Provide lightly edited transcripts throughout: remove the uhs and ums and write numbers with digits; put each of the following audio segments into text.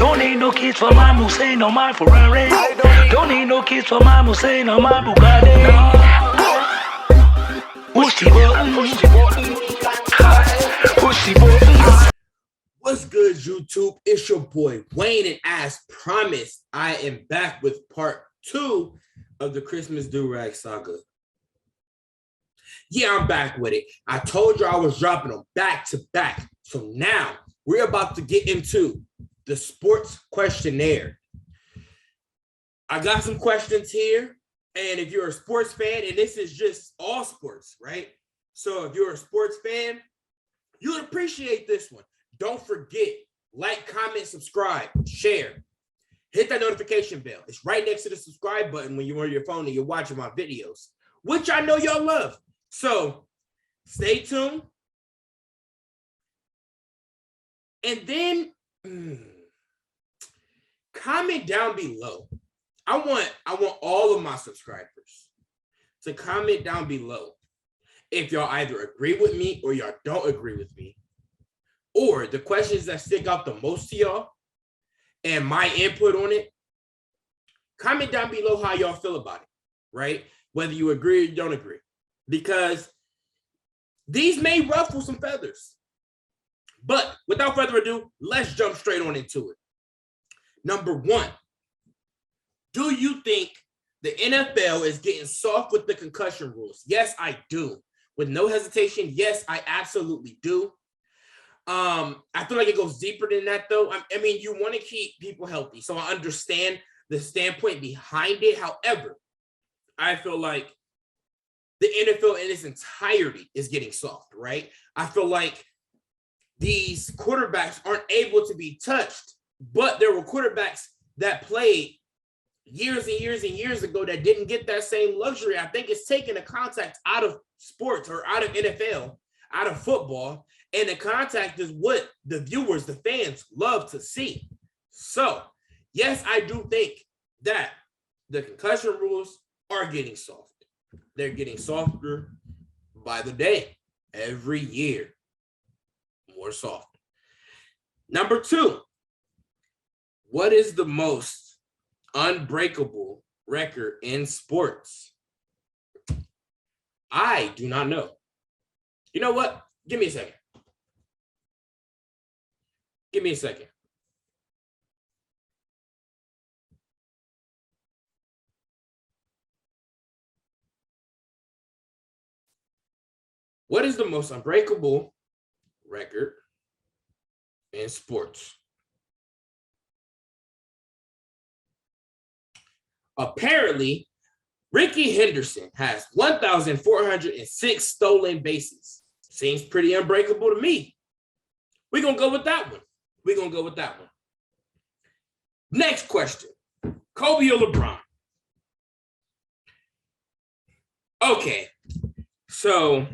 Don't need no kids for my Hussein or my Ferrari. Don't need no kids for my Hussein or my Bugatti. Push the button. Push the button. What's good, YouTube? It's your boy Wayne, and as promised, I am back with part 2 of the Christmas Durag saga. Yeah, I'm back with it. I told you I was dropping them back to back. So now we're about to get into the sports questionnaire. I got some questions here, and if you're a sports fan, and this is just all sports, right? So if you're a sports fan, you would appreciate this one. Don't forget, like, comment, subscribe, share. Hit that notification bell. It's right next to the subscribe button when you're on your phone and you're watching my videos, which I know y'all love. So stay tuned. And then comment down below. I want all of my subscribers to comment down below if y'all either agree with me or y'all don't agree with me, or the questions that stick out the most to y'all and my input on it. Comment down below how y'all feel about it, right? Whether you agree or you don't agree, because these may ruffle some feathers. But without further ado, let's jump straight on into it. Number 1, do you think the NFL is getting soft with the concussion rules? Yes, I do. With no hesitation, yes, I absolutely do. I feel like it goes deeper than that, though. I mean, you want to keep people healthy, so I understand the standpoint behind it. However, I feel like the NFL in its entirety is getting soft, right? I feel like these quarterbacks aren't able to be touched, but there were quarterbacks that played years and years and years ago that didn't get that same luxury. I think it's taking the contact out of sports, or out of NFL, out of football, and the contact is what the viewers, the fans, love to see. So, yes, I do think that the concussion rules are getting soft. They're getting softer by the day, every year, more soft. Number 2, what is the most unbreakable record in sports? I do not know. You know what? Give me a second. Give me a second. What is the most unbreakable record in sports? Apparently, Ricky Henderson has 1,406 stolen bases. Seems pretty unbreakable to me. We're going to go with that one. We're going to go with that one. Next question. Kobe or LeBron? Okay. So,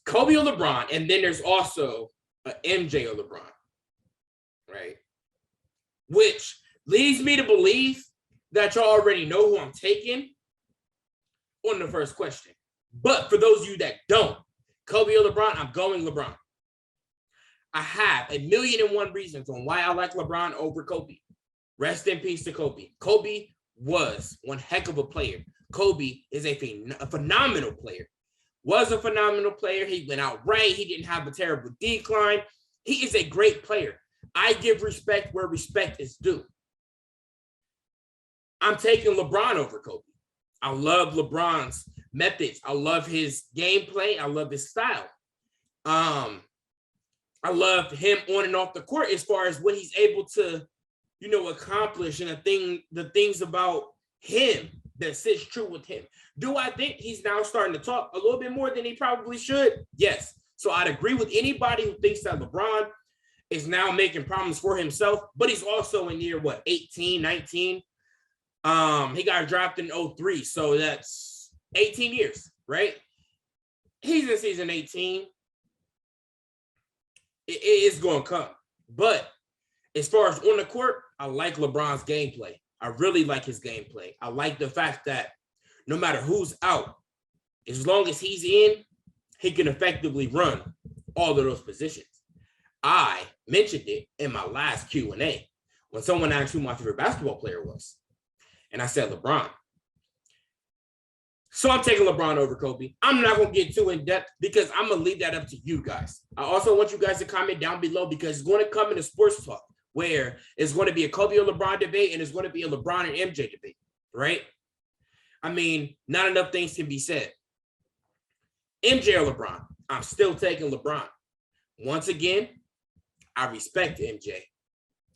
Kobe or LeBron, and then there's also a MJ or LeBron, right? Which leads me to believe that y'all already know who I'm taking on the first question. But for those of you that don't, Kobe or LeBron, I'm going LeBron. I have 1,000,001 reasons on why I like LeBron over Kobe. Rest in peace to Kobe. Kobe was one heck of a player. Kobe is a phenomenal player. Was a phenomenal player. He went out right. He didn't have a terrible decline. He is a great player. I give respect where respect is due. I'm taking LeBron over Kobe. I love LeBron's methods. I love his gameplay. I love his style. I love him on and off the court as far as what he's able to, accomplish, and the things about him that sits true with him. Do I think he's now starting to talk a little bit more than he probably should? Yes. So I'd agree with anybody who thinks that LeBron is now making problems for himself, but he's also in year, 18, 19? He got drafted in 2003, so that's 18 years, right? He's in season 18. It is going to come. But as far as on the court, I like LeBron's gameplay. I really like his gameplay. I like the fact that no matter who's out, as long as he's in, he can effectively run all of those positions. I mentioned it in my last Q&A when someone asked who my favorite basketball player was. And I said LeBron. So I'm taking LeBron over Kobe. I'm not going to get too in depth because I'm going to leave that up to you guys. I also want you guys to comment down below because it's going to come into sports talk where it's going to be a Kobe or LeBron debate and it's going to be a LeBron and MJ debate, right? I mean, not enough things can be said. MJ or LeBron? I'm still taking LeBron. Once again, I respect MJ.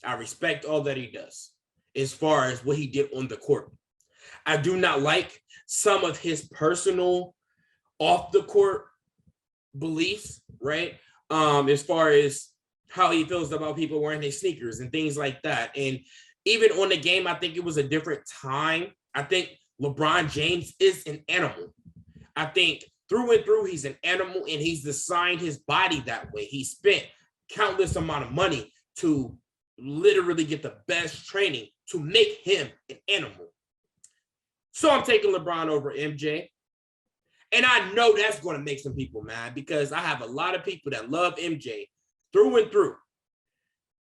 I respect all that he does as far as what he did on the court. I do not like some of his personal off the court beliefs, right? As far as how he feels about people wearing his sneakers and things like that. And even on the game, I think it was a different time. I think LeBron James is an animal. I think through and through, he's an animal and he's designed his body that way. He spent countless amount of money to literally get the best training to make him an animal. So I'm taking LeBron over MJ. And I know that's going to make some people mad because I have a lot of people that love MJ through and through.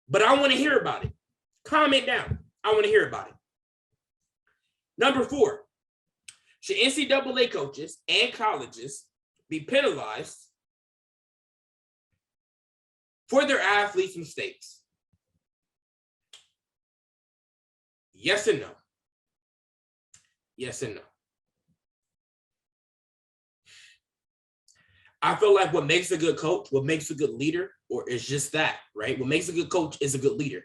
But I want to hear about it. Comment down. I want to hear about it. Number 4, should NCAA coaches and colleges be penalized for their athletes' mistakes? Yes and no. Yes and no. I feel like what makes a good coach, what makes a good leader, or is just that, right? What makes a good coach is a good leader,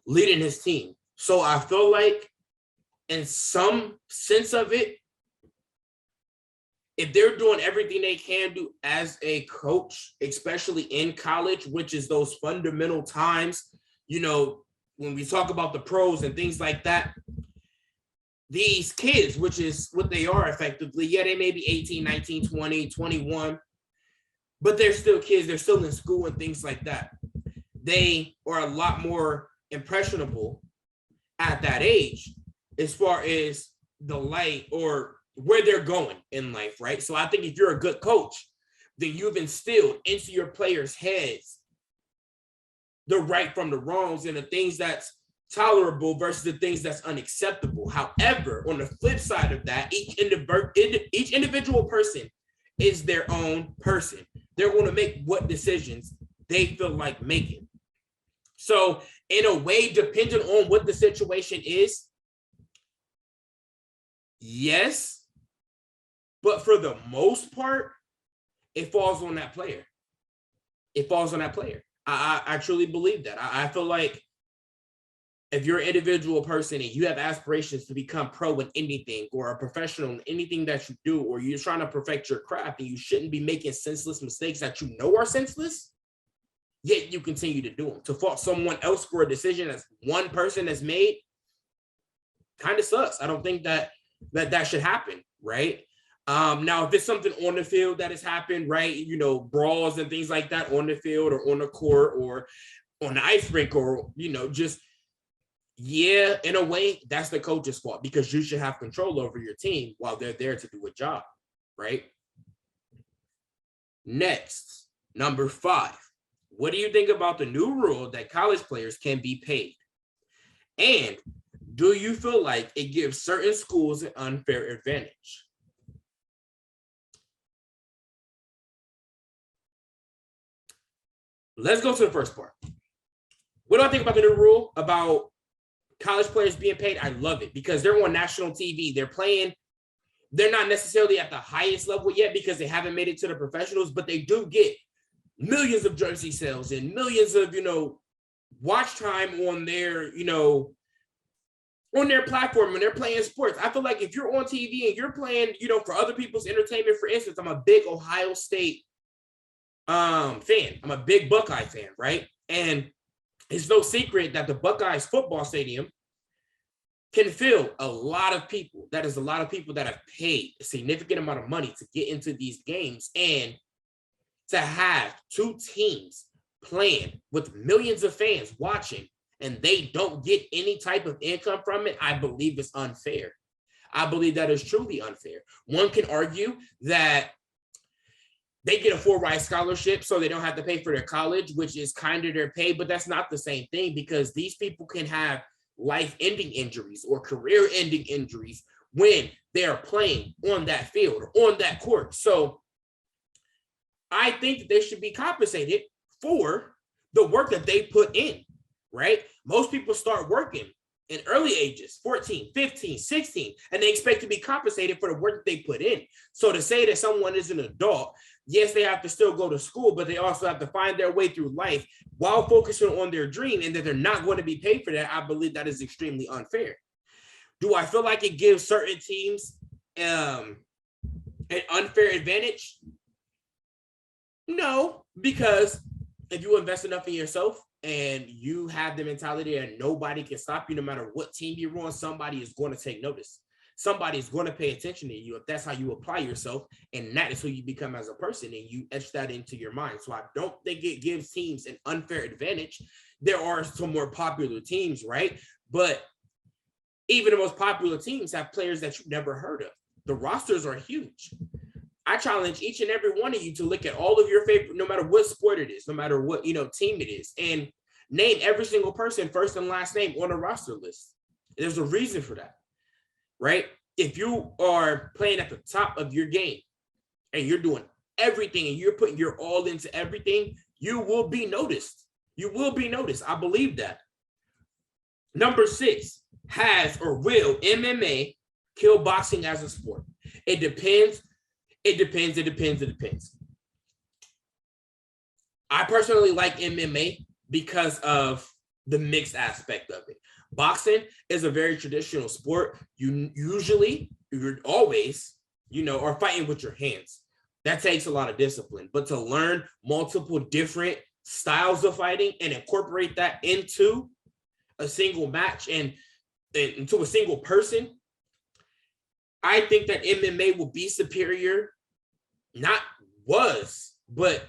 leading his team. So I feel like in some sense of it, if they're doing everything they can do as a coach, especially in college, which is those fundamental times, you know, when we talk about the pros and things like that, these kids, which is what they are effectively, yeah, they may be 18, 19, 20, 21, but they're still kids. They're still in school and things like that. They are a lot more impressionable at that age as far as the light or where they're going in life, right? So I think if you're a good coach, then you've instilled into your players' heads the right from the wrongs and the things that's tolerable versus the things that's unacceptable. However, on the flip side of that, each individual person is their own person. They're going to make what decisions they feel like making. So in a way, depending on what the situation is, yes, but for the most part, it falls on that player. It falls on that player. I truly believe that. I feel like if you're an individual person and you have aspirations to become pro in anything or a professional in anything that you do, or you're trying to perfect your craft and you shouldn't be making senseless mistakes that you know are senseless, yet you continue to do them. To fault someone else for a decision that one person has made kind of sucks. I don't think that should happen, right? Now, if it's something on the field that has happened, right, you know, brawls and things like that on the field or on the court or on the ice rink or, you know, just, yeah, in a way, that's the coach's fault because you should have control over your team while they're there to do a job, right? Next, number 5. What do you think about the new rule that college players can be paid? And do you feel like it gives certain schools an unfair advantage? Let's go to the first part. What do I think about the new rule about college players being paid? I love it because they're on national TV. They're playing. They're not necessarily at the highest level yet because they haven't made it to the professionals, but they do get millions of jersey sales and millions of, you know, watch time on their, you know, on their platform when they're playing sports. I feel like if you're on TV and you're playing, you know, for other people's entertainment, for instance, I'm a big Ohio State fan. I'm a big Buckeye fan, right? And it's no secret that the Buckeyes football stadium can fill a lot of people. That is a lot of people that have paid a significant amount of money to get into these games, and to have two teams playing with millions of fans watching and they don't get any type of income from it, I believe is unfair. I believe that is truly unfair. One can argue that they get a full ride scholarship so they don't have to pay for their college, which is kind of their pay, but that's not the same thing because these people can have life-ending injuries or career-ending injuries when they are playing on that field or on that court. So I think that they should be compensated for the work that they put in, right? Most people start working in early ages, 14, 15, 16, and they expect to be compensated for the work that they put in. So to say that someone is an adult, yes, they have to still go to school, but they also have to find their way through life while focusing on their dream, and that they're not going to be paid for that. I believe that is extremely unfair. Do I feel like it gives certain teams an unfair advantage? No, because if you invest enough in yourself and you have the mentality that nobody can stop you, no matter what team you're on, somebody is going to take notice. Somebody is going to pay attention to you if that's how you apply yourself, and that is who you become as a person, and you etch that into your mind. So I don't think it gives teams an unfair advantage. There are some more popular teams, right? But even the most popular teams have players that you've never heard of. The rosters are huge. I challenge each and every one of you to look at all of your favorite, no matter what sport it is, no matter what team it is, and name every single person, first and last name, on a roster list. There's a reason for that, right? If you are playing at the top of your game and you're doing everything and you're putting your all into everything, you will be noticed. You will be noticed. I believe that. Number 6, has or will MMA kill boxing as a sport? It depends. It depends. I personally like MMA because of the mixed aspect of it. Boxing is a very traditional sport. You're always, are fighting with your hands. That takes a lot of discipline. But to learn multiple different styles of fighting and incorporate that into a single match and into a single person, I think that MMA will be superior, but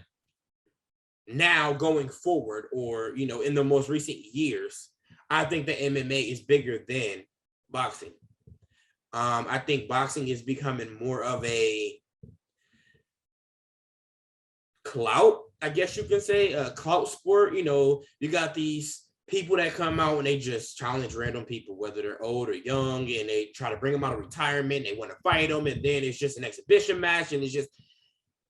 now going forward, or, in the most recent years, I think that MMA is bigger than boxing. I think boxing is becoming more of a clout, I guess you can say, a clout sport. You got these people that come out and they just challenge random people, whether they're old or young, and they try to bring them out of retirement. They want to fight them, and then it's just an exhibition match, and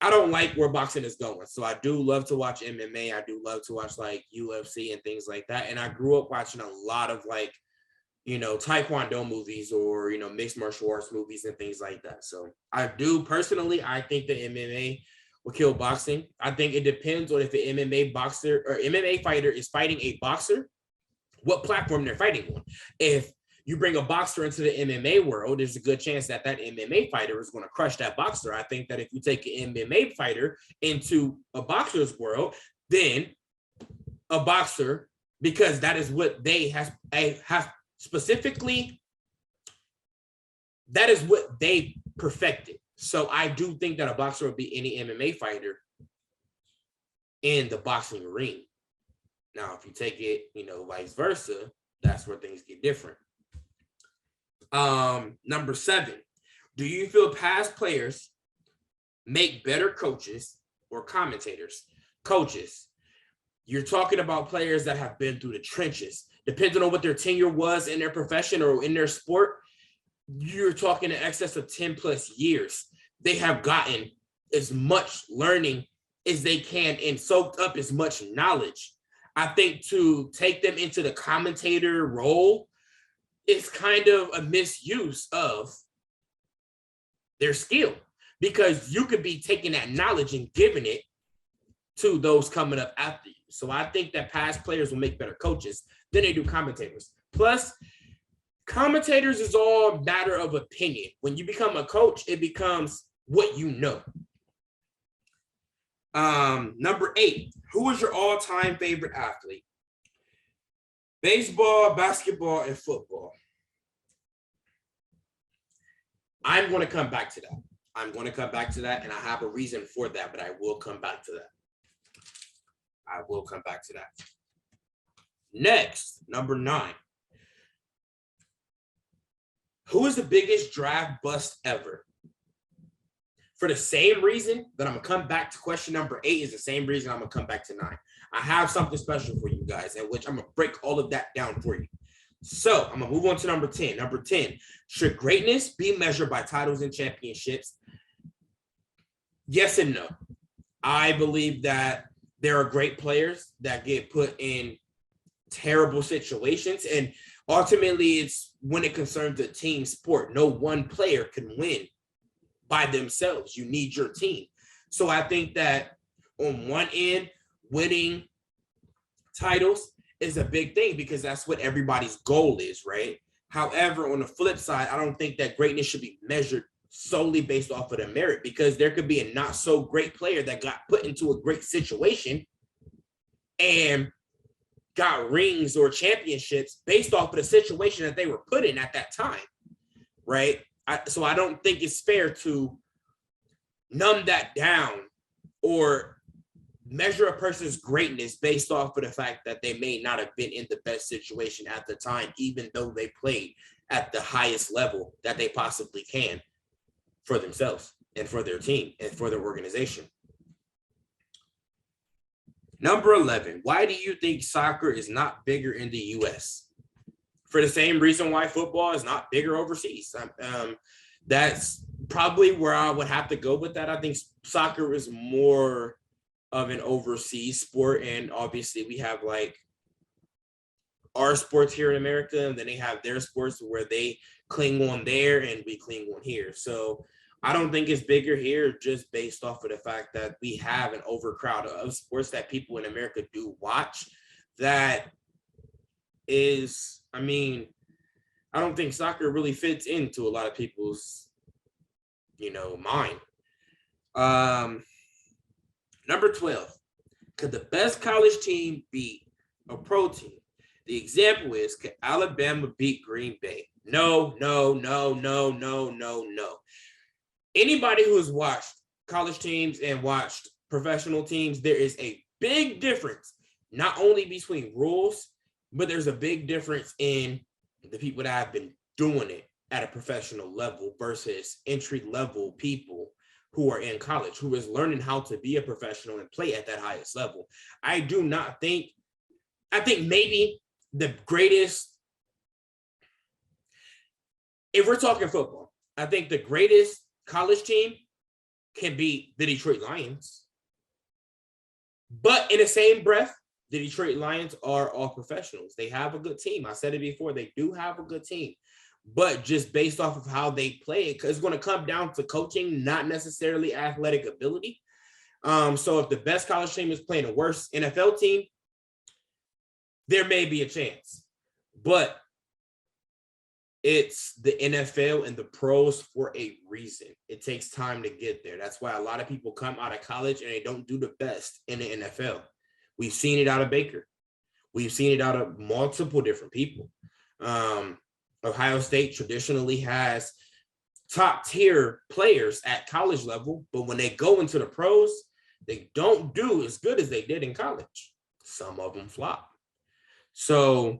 I don't like where boxing is going. So I do love to watch MMA. I do love to watch like UFC and things like that. And I grew up watching a lot of Taekwondo movies or, mixed martial arts movies and things like that. So I think that MMA will kill boxing. I think it depends on if an MMA boxer or MMA fighter is fighting a boxer, what platform they're fighting on. If you bring a boxer into the MMA world, there's a good chance that MMA fighter is going to crush that boxer. I think that if you take an MMA fighter into a boxer's world, then a boxer, because that is what they have specifically, that is what they perfected. So I do think that a boxer would be any MMA fighter in the boxing ring. Now, if you take it, vice versa, that's where things get different. Number 7, do you feel past players make better coaches or commentators? Coaches, you're talking about players that have been through the trenches. Depending on what their tenure was in their profession or in their sport, you're talking in excess of 10 plus years. They have gotten as much learning as they can and soaked up as much knowledge. I think to take them into the commentator role is kind of a misuse of their skill, because you could be taking that knowledge and giving it to those coming up after you. So I think that past players will make better coaches than they do commentators. Plus, commentators is all a matter of opinion. When you become a coach, it becomes what you know. Number 8, who is your all-time favorite athlete? Baseball, basketball, and football. I'm going to come back to that. And I have a reason for that, but I will come back to that. Next, number 9. Who is the biggest draft bust ever? For the same reason that I'm going to come back to question number 8 is the same reason I'm going to come back to 9. I have something special for you guys, in which I'm going to break all of that down for you. So I'm going to move on to number 10. Number 10, should greatness be measured by titles and championships? Yes and no. I believe that there are great players that get put in terrible situations, and ultimately it's when it concerns a team sport. No one player can win by themselves. You need your team. So I think that on one end, winning titles is a big thing because that's what everybody's goal is, right? However, on the flip side, I don't think that greatness should be measured solely based off of the merit, because there could be a not so great player that got put into a great situation and got rings or championships based off of the situation that they were put in at that time, right? So I don't think it's fair to numb that down or measure a person's greatness based off of the fact that they may not have been in the best situation at the time, even though they played at the highest level that they possibly can for themselves and for their team and for their organization. Number 11, why do you think soccer is not bigger in the U.S.? For the same reason why football is not bigger overseas. That's probably where I would have to go with that. I think soccer is more of an overseas sport, and obviously we have like our sports here in America, and then they have their sports where they cling on there and we cling on here. So I don't think it's bigger here just based off of the fact that we have an overcrowd of sports that people in America do watch. That is, I mean, I don't think soccer really fits into a lot of people's, mind. Number 12, could the best college team beat a pro team? The example is, could Alabama beat Green Bay? No. Anybody who has watched college teams and watched professional teams, there is a big difference, not only between rules, but there's a big difference in the people that have been doing it at a professional level versus entry-level people who are in college, who is learning how to be a professional and play at that highest level. I think maybe the greatest, if we're talking football, I think the greatest college team can beat the Detroit Lions. But in the same breath, the Detroit Lions are all professionals. They have a good team. I said it before, they do have a good team. But just based off of how they play it, because it's going to come down to coaching, not necessarily athletic ability. So if the best college team is playing a worse NFL team, there may be a chance. But it's the NFL and the pros for a reason. It takes time to get there. That's why a lot of people come out of college and they don't do the best in the NFL. We've seen it out of Baker. We've seen it out of multiple different people. Ohio State traditionally has top tier players at college level, but when they go into the pros, they don't do as good as they did in college. Some of them flop. So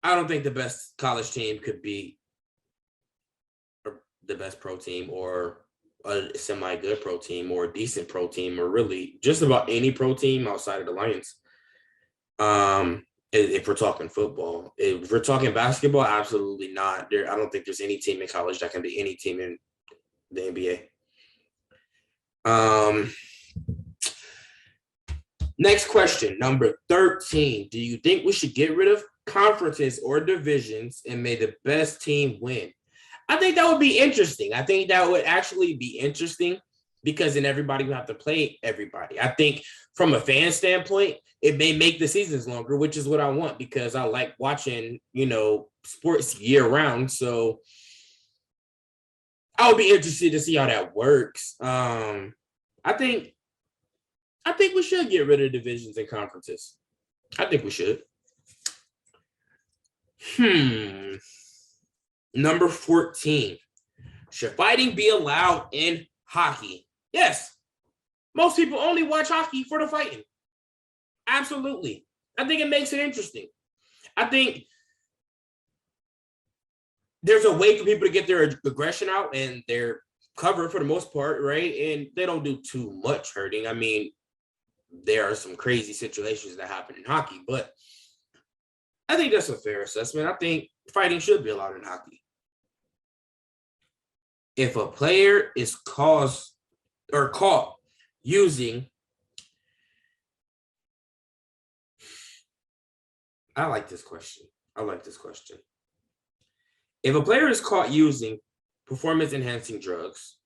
I don't think the best college team could be the best pro team or a semi-good pro team or a decent pro team or really just about any pro team outside of the Lions. If we're talking football. If we're talking basketball, absolutely not. I don't think there's any team in college that can be any team in the NBA. Next question, number 13. Do you think we should get rid of conferences or divisions and may the best team win? I think that would be interesting. I think that would actually be interesting because then everybody will have to play everybody. I think from a fan standpoint, it may make the seasons longer, which is what I want because I like watching, sports year round. So I would be interested to see how that works. I think we should get rid of divisions and conferences. I think we should. Number 14. Should fighting be allowed in hockey? Yes. Most people only watch hockey for the fighting. Absolutely. I think it makes it interesting. I think there's a way for people to get their aggression out, and they're covered for the most part, right? And they don't do too much hurting. I mean, there are some crazy situations that happen in hockey, but I think that's a fair assessment. I think fighting should be allowed in hockey. If a player is caught using, I like this question. If a player is caught using performance-enhancing drugs,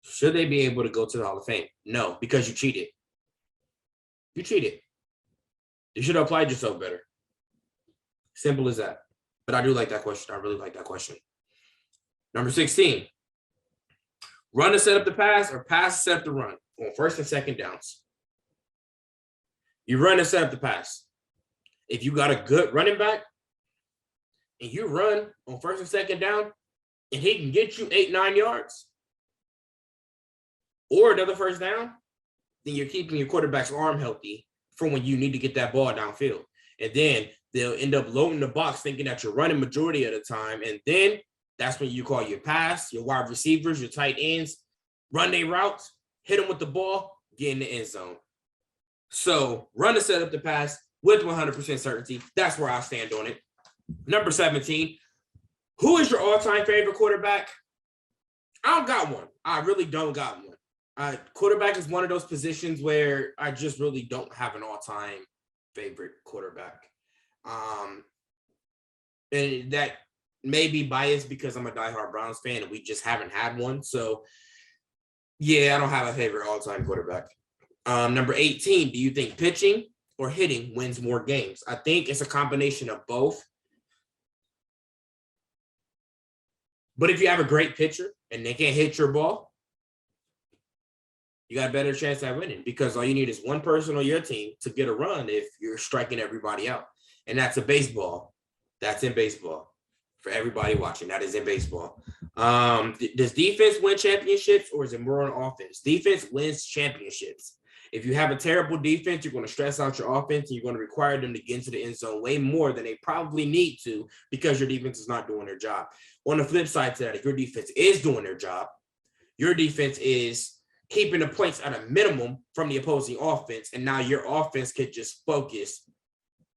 should they be able to go to the Hall of Fame? No, because you cheated. You cheated. You should have applied yourself better. Simple as that. But I do like that question. I really like that question. Number 16. Run to set up the pass or pass to set up the run on first and second downs. You run to set up the pass. If you got a good running back and you run on first and second down and he can get you 8-9 yards or another first down, then you're keeping your quarterback's arm healthy for when you need to get that ball downfield. And then they'll end up loading the box thinking that you're running majority of the time. And then that's when you call your pass, your wide receivers, your tight ends, run their routes, hit them with the ball, get in the end zone. So run to set up the pass with 100% certainty. That's where I stand on it. Number 17, who is your all-time favorite quarterback? I don't got one. I really don't got one. Quarterback is one of those positions where I just really don't have an all-time favorite quarterback. And that may be biased because I'm a diehard Browns fan and we just haven't had one. So, yeah, I don't have a favorite all-time quarterback. Number 18, do you think pitching or hitting wins more games? I think it's a combination of both. But if you have a great pitcher and they can't hit your ball, you got a better chance at winning because all you need is one person on your team to get a run if you're striking everybody out. And that's a baseball. That's in baseball. For everybody watching, that is in baseball. Does defense win championships or is it more on offense? Defense wins championships. If you have a terrible defense, you're going to stress out your offense and you're going to require them to get into the end zone way more than they probably need to because your defense is not doing their job. On the flip side to that, if your defense is doing their job, your defense is keeping the points at a minimum from the opposing offense, and now your offense could just focus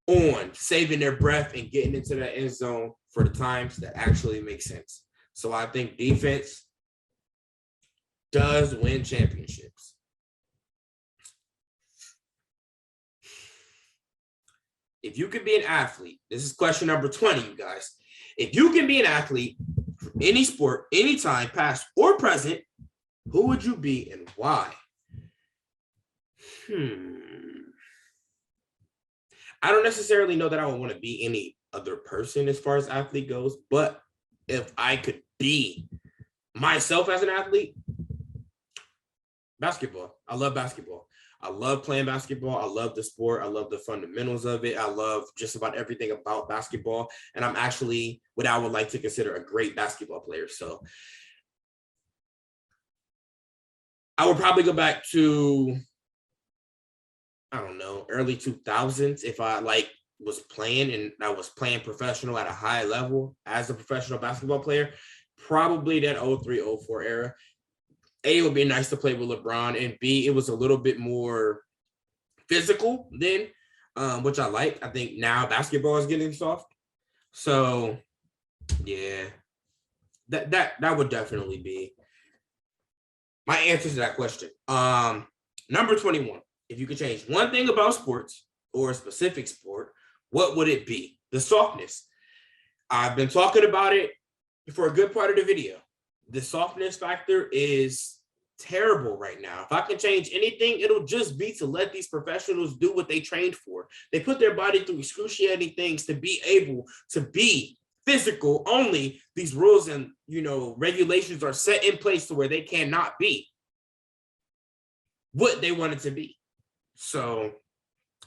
on saving their breath and getting into the end zone for the times that actually make sense. So I think defense does win championships. If you could be an athlete, this is question number 20, you guys. If you can be an athlete for any sport, anytime, past or present, who would you be and why? I don't necessarily know that I would want to be any other person as far as athlete goes, but if I could be myself as an athlete, basketball. I love basketball. I love playing basketball. I love the sport. I love the fundamentals of it. I love just about everything about basketball. And I'm actually what I would like to consider a great basketball player. So I would probably go back to, I don't know, early 2000s if I was playing and I was playing professional at a high level as a professional basketball player, probably that 03-04 era. A, it would be nice to play with LeBron, and B, it was a little bit more physical then, which I like. I think now basketball is getting soft. So, yeah, that would definitely be my answer to that question. Number 21, if you could change one thing about sports or a specific sport, what would it be? The softness. I've been talking about it for a good part of the video. The softness factor is terrible right now. If I can change anything, it'll just be to let these professionals do what they trained for. They put their body through excruciating things to be able to be physical only. These rules and, regulations are set in place to where they cannot be what they want it to be. So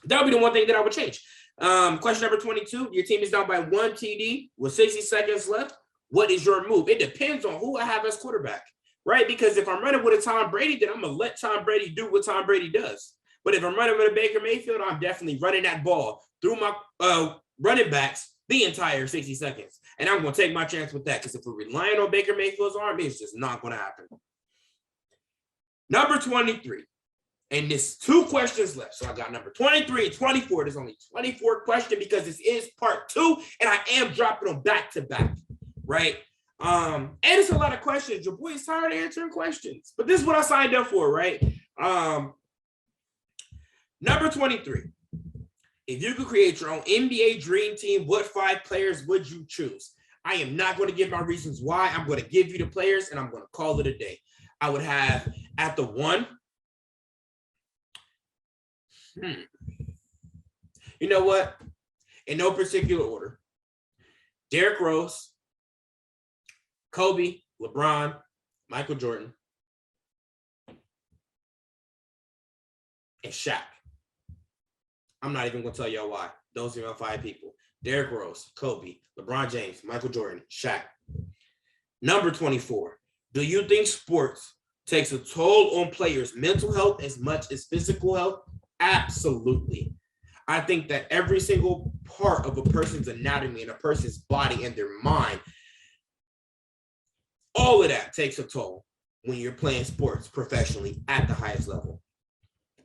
that would be the one thing that I would change. Question number 22, your team is down by 1 TD with 60 seconds left. What is your move? It depends on who I have as quarterback, right? Because if I'm running with a Tom Brady, then I'm going to let Tom Brady do what Tom Brady does. But if I'm running with a Baker Mayfield, I'm definitely running that ball through my running backs the entire 60 seconds. And I'm going to take my chance with that because if we're relying on Baker Mayfield's arm, it's just not going to happen. Number 23. And there's 2 questions left. So I got number 23 and 24. There's only 24 questions because this is part 2, and I am dropping them back to back, right? And it's a lot of questions. Your boy is tired of answering questions, but this is what I signed up for, right? Number 23. If you could create your own NBA dream team, what 5 players would you choose? I am not going to give my reasons why. I'm going to give you the players, and I'm going to call it a day. I would have at the 1. You know what? In no particular order. Derrick Rose, Kobe, LeBron, Michael Jordan, and Shaq. I'm not even going to tell y'all why. Those are my 5 people. Derrick Rose, Kobe, LeBron James, Michael Jordan, Shaq. Number 24. Do you think sports takes a toll on players' mental health as much as physical health? Absolutely. I think that every single part of a person's anatomy and a person's body and their mind, all of that takes a toll when you're playing sports professionally at the highest level.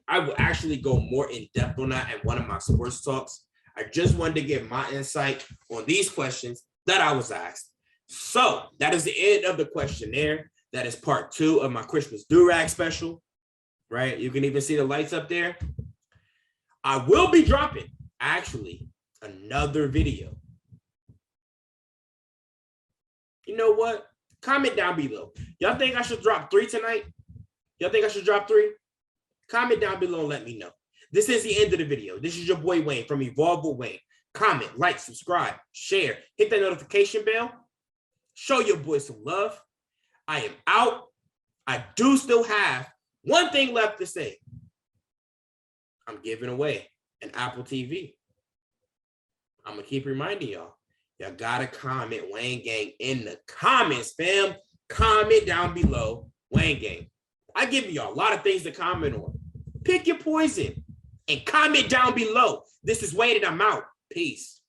I will actually go more in depth on that at one of my sports talks. I just wanted to give my insight on these questions that I was asked. So that is the end of the questionnaire. That is part 2 of my Christmas Durag special, right? You can even see the lights up there. I will be dropping, actually, another video. You know what? Comment down below. Y'all think I should drop 3 tonight? Y'all think I should drop 3? Comment down below and let me know. This is the end of the video. This is your boy Wayne from Evolve with Wayne. Comment, like, subscribe, share, hit that notification bell. Show your boy some love. I am out. I do still have one thing left to say. I'm giving away an Apple TV. I'm going to keep reminding y'all. Y'all got to comment Wayne Gang in the comments, fam. Comment down below Wayne Gang. I give y'all a lot of things to comment on. Pick your poison and comment down below. This is Wayne and I'm out. Peace.